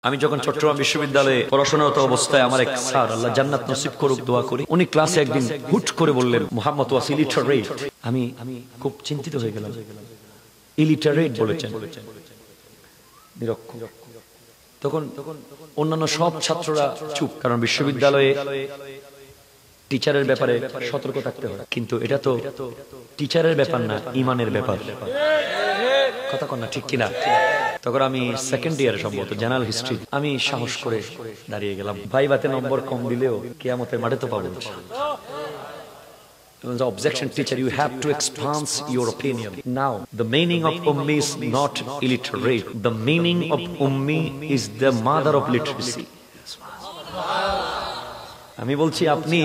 আমি যখন চট্টগ্রাম বিশ্ববিদ্যালয়ে পড়াশোনারত অবস্থায় আমার এক স্যার, আল্লাহ জান্নাত নসিব করুক, দোয়া করি, উনি ক্লাসে একদিন হুট করে বললেন মুহাম্মদ ওয়াস ইলিটারেট। আমি খুব চিন্তিত হয়ে গেলাম। ইলিটারেট বলেছেন, নিরক্ষর। তখন অন্যান্য সব ছাত্ররা চুপ, কারণ বিশ্ববিদ্যালয়ে টিচারের ব্যাপারে সতর্ক থাকতে হয়। কিন্তু এটা তো টিচারের ব্যাপার না, ইমানের ব্যাপার। কথা কন না, ঠিক কিনা? তখন আমি সেকেন্ড ইয়ারে সম্ভবত জেনারেল হিস্ট্রি, আমি সাহস করে দাঁড়িয়ে গেলাম। ভাইভাতে নম্বর কম দিলেও কিয়ামতের মাঠে তো পাবো। The objection, teacher, you have to expand your opinion. Now, the meaning of ummi is not illiterate. The meaning of ummi is the mother of literacy. আমি বলছি আপনি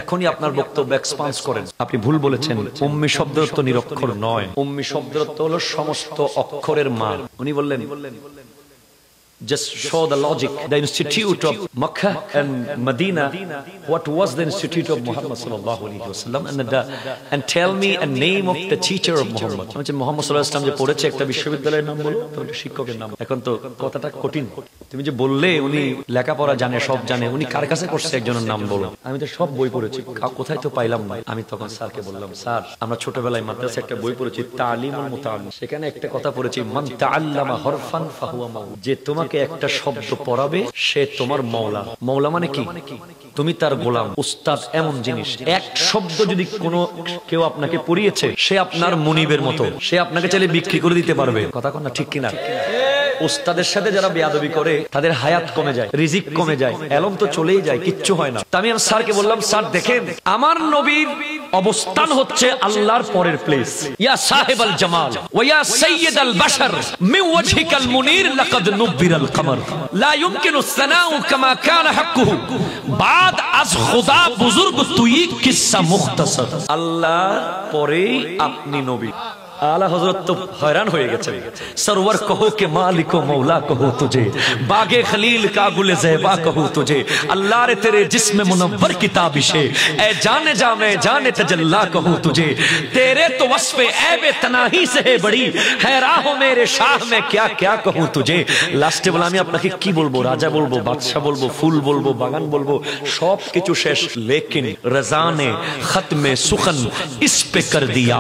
এখনই আপনার বক্তব্য এক্সপান্স করেন। আপনি ভুল বলেছেন। উম্মি শব্দের অর্থ নিরক্ষর নয়, উম্মি শব্দের অর্থ হলো সমস্ত অক্ষরের মা। উনি বললেন, just show the logic. The institute of Makkah and Medina, what was the institute of Muhammad sallallahu alaihi wasallam, and tell me a name of the teacher of Muhammad. Muhammad sallallahu alaihi wasallam যে পড়েছে একটা বিশ্ববিদ্যালয়ের নাম বলো, তাহলে শিক্ষকের নাম। এখন তো কথাটা কঠিন। তুমি যে বললে উনি লেখাপড়া জানে, সব জানে, উনি কার কাছে করছে একজনের নাম বলো। আমি তো সব বই পড়েছি, কোথায় তো পাইলাম না। আমি তখন স্যারকে বললাম, স্যার আমরা ছোটবেলায় মাদ্রাসায় একটা বই পড়েছি, তালিমুল মুতাআল্লিম, সেখানে একটা কথা পড়েছি, মান তাআল্লামা হরফান ফাহুয়া মাওলা, যে তোমাকে একটা শব্দ পড়াবে সে তোমার মওলা। মওলা মানে কি? তুমি তার গোলাম। উস্তাদ এমন জিনিস, এক শব্দ যদি কোনো কেউ আপনাকে পড়িয়েছে, সে আপনার মুনিবের মতো, সে আপনাকে চাইলে বিক্রি করে দিতে পারবে। কথা কন না, ঠিক কিনা? উস্তাদের সাথে যারা বেয়াদবি করে তাদের হায়াত কমে যায়, রিজিক কমে যায়, এলম তো চলেই যায়, কিচ্ছু হয় না। আমি স্যারকে বললাম, স্যার দেখেন আমার নবীর অবস্থান হচ্ছে আল্লাহর পরের প্লেস। ইয়া সাহেবাল জামাল ওয়া ইয়া সাইয়্যিদাল বাশার মিন ওয়াজহিকাল মুনির লাকাদ নুবিরাল কমর লা ইউমকিনু সানাউ কামা কানা হাক্কুহু বাদ আজ খুদা বুজুর্গ তুই কিসসা মুখতাসার। আল্লাহর পরেই আপনি নবী। आला हजरत तो हैरान हो गए। सरवर कहो के मालिको मौला कहो तुझे, बागे खलील का गुले ज़ेबा कहो तुझे, अल्लाह रे तेरे जिस्म मुनव्वर किताबिशे, ए जाने जा मैं जाने तजल्ला कहो तुझे, तेरे तो वस्फ़े ऐबे तनाही से है बड़ी, है राहो मेरे शाह में क्या क्या कहूँ तुझे। लास्टे बोला আমি আপনাকে কি বলবো, রাজা বলবো, বাদশা বলবো, ফুল বলবো, বাগান বলবো, সব কিছু শেষ, लेकिन रज़ा ने खत्मे सुखन इस पे कर दिया।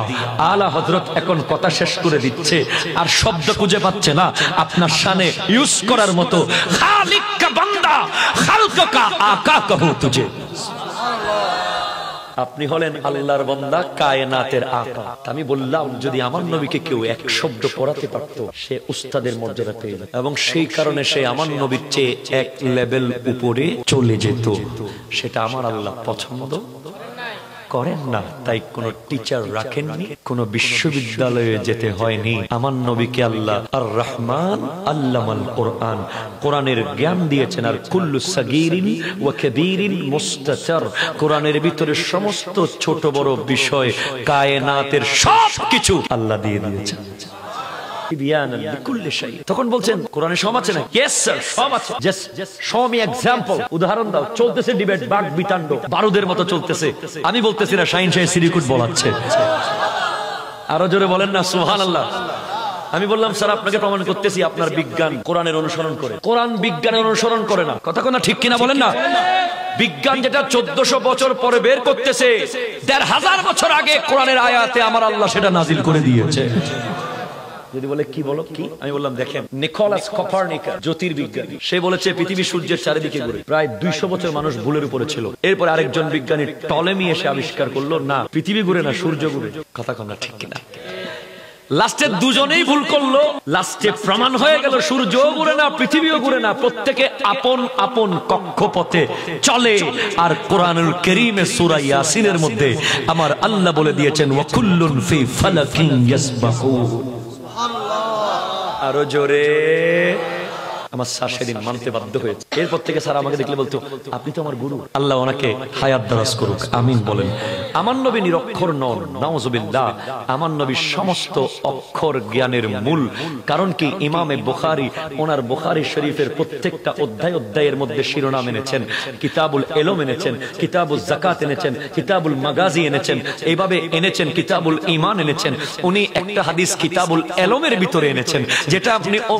आला हजरत কথা শেষ করে দিচ্ছে, আর শব্দ খুঁজে পাচ্ছে না আপনার শানে ইউজ করার মতো। খালিক কা বান্দা খালক কা আকা কহু তুঝে। আপনি হলেন আল্লাহর বান্দা, কায়নাতের আকা। আমি বললাম যদি আমার নবীকে কেউ এক শব্দ পড়াতে পারত, সে উস্তাদের মর্যাদা পেয়ে যেত, এবং সেই কারণে সে আমার নবীর চেয়ে এক লেভেল উপরে চলে যেত। সেটা আমার আল্লাহ পছন্দ করেন না, তাই কোন টিচার রাখেননি, কোন বিশ্ববিদ্যালয়ে যেতে হয়নি। আমার নবীকে আল্লাহ আর রহমান আল্লামাল কোরআন, কোরআনের জ্ঞান দিয়েছেন। আর কুল্লু সাগীরিন ওয়া কাবীরিন মুস্তাতার, কোরআনের ভিতরে সমস্ত ছোট বড় বিষয়, কায়নাতের সবকিছু আল্লাহ দিয়ে দিয়েছেন। তখন বলছেন কোরআনে সব আছে না? ইয়েস স্যার, সব আছে। জাস্ট শো মি এক্সাম্পল, উদাহরণ দাও। চলতেছে ডিবেট, বাক বিতান্ড বারুদের মতো চলতেছে। আমি বলতেছি না, শাহিন শাহ সিরিকুট বলাচ্ছে। আরো জোরে বলেন না সুবহানাল্লাহ। আমি বললাম স্যার আপনাকে প্রমাণ করতেছি আপনার বিজ্ঞান কোরআনের অনুসরণ করে, কোরআন বিজ্ঞানের অনুসরণ করে না। কথা কোন ঠিক কিনা বলেন না? বিজ্ঞান যেটা 1400 বছর পরে বের করতেছে, 1500 বছর আগে কোরআনের আয়াতে আমার আল্লাহ সেটা নাজিল করে দিয়েছে। যদি বলে কি বলো কি, আমি বললাম দেখেন নিকোলাস কোপারনিকাস জ্যোতির্বিজ্ঞানী, সে বলেছে পৃথিবী সূর্যের চারিদিকে ঘুরে। প্রায় 200 বছর মানুষ ভুলের উপরে ছিল। এরপর আরেকজন বিজ্ঞানী টলেমি এসে আবিষ্কার করলো না, পৃথিবী ঘুরে না, সূর্য ঘুরে। কথা কন না, ঠিক কিনা? লাস্টে দুজনেই ভুল করলো, লাস্টে প্রমাণ হয়ে গেল সূর্যও ঘুরে না, পৃথিবীও ঘুরে না, প্রত্যেকে আপন আপন কক্ষপথে চলে। আর কোরআনুল কারীমে সূরা ইয়াসিনের মধ্যে আমার আল্লাহ বলে দিয়েছেন ওয়া কুল্লুন ফি ফালাকিন ইয়াসবাহুন। আরো জোরে। আমার স্যার সেদিন মানতে বাধ্য হয়েছে। এরপর থেকে স্যার আমাকে দেখলে বলতো আপনি তো আমার গুরু। আল্লাহ ওনাকে হায়াত দারাজ করুক, আমিন বলেন। আমার নবী নিরক্ষর নন, নাউজুবিল্লাহ। আমার নবী সমস্ত অক্ষর জ্ঞানের মূল। কারণ কি, ইমামে বুখারী ওনার বুখারী শরীফের প্রত্যেকটা অধ্যায় অধ্যায়ের মধ্যে শিরোনাম এনেছেন, কিতাবুল ইলম এনেছেন, কিতাবুল যাকাত এনেছেন, কিতাবুল মাগাজি এনেছেন, এইভাবে এনেছেন, কিতাবুল ঈমান এনেছেন। উনি একটা হাদিস কিতাবুল ইলমের ভিতরে এনেছেন, যেটা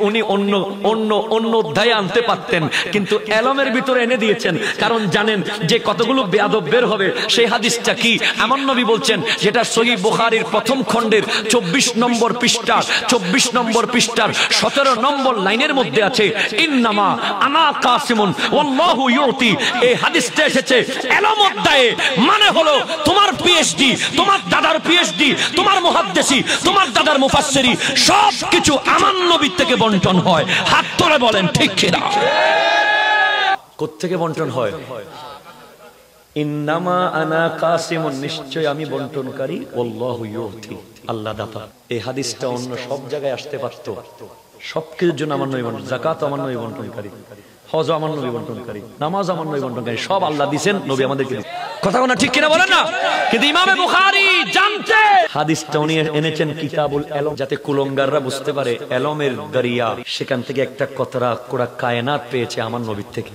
উনি অন্য অন্য অন্য অধ্যায়ে আনতে পারতেন, কিন্তু ইলমের ভিতরে এনে দিয়েছেন। কারণ জানেন যে কতগুলো বেয়াদব বের হবে। সেই হাদিসটা কি? আমার নবী বলছেন, যেটা সহিহ বুখারীর প্রথম খণ্ডের 24 নম্বর পৃষ্ঠা, 24 নম্বর পৃষ্ঠার 17 নম্বর লাইনের মধ্যে আছে, ইন্নামা আনা কাসিমুন ওয়াল্লাহু ইউতি। এই হাদিসটা এসেছে ইলম অধ্যায়ে, মানে হলো তোমার পিএইচডি, তোমার দাদার পিএইচডি, তোমার মুহাদ্দিসি, তোমার দাদার মুফাসসিরি, সব কিছু আমার নবী থেকে বন্টন হয়। হাত তুলে বলেন ঠিক কি না? কোত্থেকে বন্টন হয়? ইন্নামা আনা কাসিমুন, নিশ্চয় আমি বন্টনকারী, আল্লাহু ইউতি, আল্লাহ দাতা। এই হাদিসটা অন্য সব জায়গায় আসতে পারত। সবকিছুর জন্য আমার নবী বন্টন, যাকাত আমার নবী বন্টনকারী, হজ আমার নবী বন্টনকারী, নামাজ আমার নবী বন্টনকারী, সব আল্লাহ দিবেন, নবী আমাদেরকে দিবেন। কথা কোনা ঠিক কিনা বলেন না? কিন্তু ইমামে বুখারী জানতে হাদিসটা উনি এনেছেন কিতাবুল ইলম, যাতে কুলঙ্গাররা বুঝতে পারে ইলমের দরিয়া, সেখান থেকে একটা কতরা কোরা কায়নাত পেয়েছে আমার নবীর থেকে।